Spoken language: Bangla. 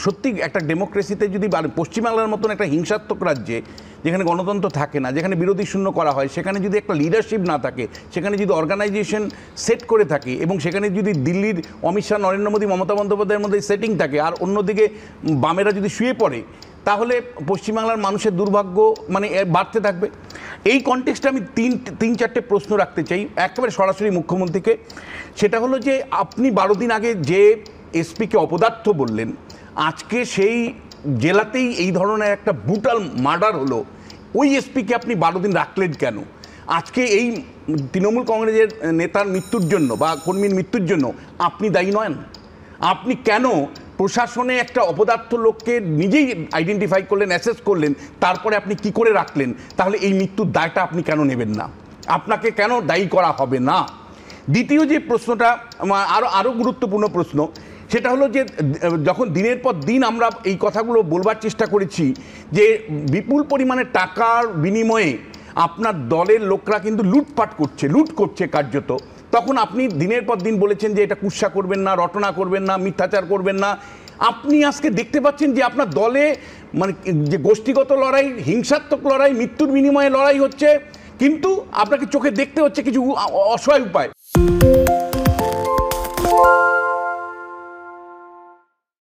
সত্যি একটা ডেমোক্রেসিতে যদি পশ্চিমবাংলার মতন একটা হিংসাত্মক রাজ্যে যেখানে গণতন্ত্র থাকে না, যেখানে বিরোধী শূন্য করা হয়, সেখানে যদি একটা লিডারশিপ না থাকে, সেখানে যদি অর্গানাইজেশন সেট করে থাকে এবং সেখানে যদি দিল্লির অমিত শাহ, নরেন্দ্র মোদী, মমতা বন্দ্যোপাধ্যায়ের মধ্যে সেটিং থাকে আর অন্যদিকে বামেরা যদি শুয়ে পড়ে, তাহলে পশ্চিমবাংলার মানুষের দুর্ভাগ্য মানে বাড়তে থাকবে। এই কনটেক্সটে আমি তিন চারটে প্রশ্ন রাখতে চাই একেবারে সরাসরি মুখ্যমন্ত্রীকে। সেটা হলো যে আপনি 12 দিন আগে যে এসপিকে অপদার্থ বললেন, আজকে সেই জেলাতেই এই ধরনের একটা ব্রুটাল মার্ডার হলো, ওই এসপিকে আপনি 12 দিন রাখলেন কেন? আজকে এই তৃণমূল কংগ্রেসের নেতার মৃত্যুর জন্য বা কর্মীর মৃত্যুর জন্য আপনি দায়ী নন? আপনি কেন প্রশাসনে একটা অপদার্থ লোককে নিজেই আইডেন্টিফাই করলেন, অ্যাসেস করলেন, তারপরে আপনি কি করে রাখলেন? তাহলে এই মৃত্যুর দায়টা আপনি কেন নেবেন না? আপনাকে কেন দায়ী করা হবে না? দ্বিতীয় যে প্রশ্নটা আরও গুরুত্বপূর্ণ প্রশ্ন, সেটা হলো যে যখন দিনের পর দিন আমরা এই কথাগুলো বলবার চেষ্টা করেছি যে বিপুল পরিমাণে টাকার বিনিময়ে আপনার দলের লোকরা কিন্তু লুট করছে কার্যত, তখন আপনি দিনের পর দিন বলেছেন যে এটা কুৎসা করবেন না, রটনা করবেন না, মিথ্যাচার করবেন না। আপনি আজকে দেখতে পাচ্ছেন যে আপনার দলে মানে যে গোষ্ঠীগত লড়াই, হিংসাত্মক লড়াই, মৃত্যুর বিনিময়ে লড়াই হচ্ছে, কিন্তু আপনাকে চোখে দেখতে হচ্ছে কিছু অসহায় উপায়।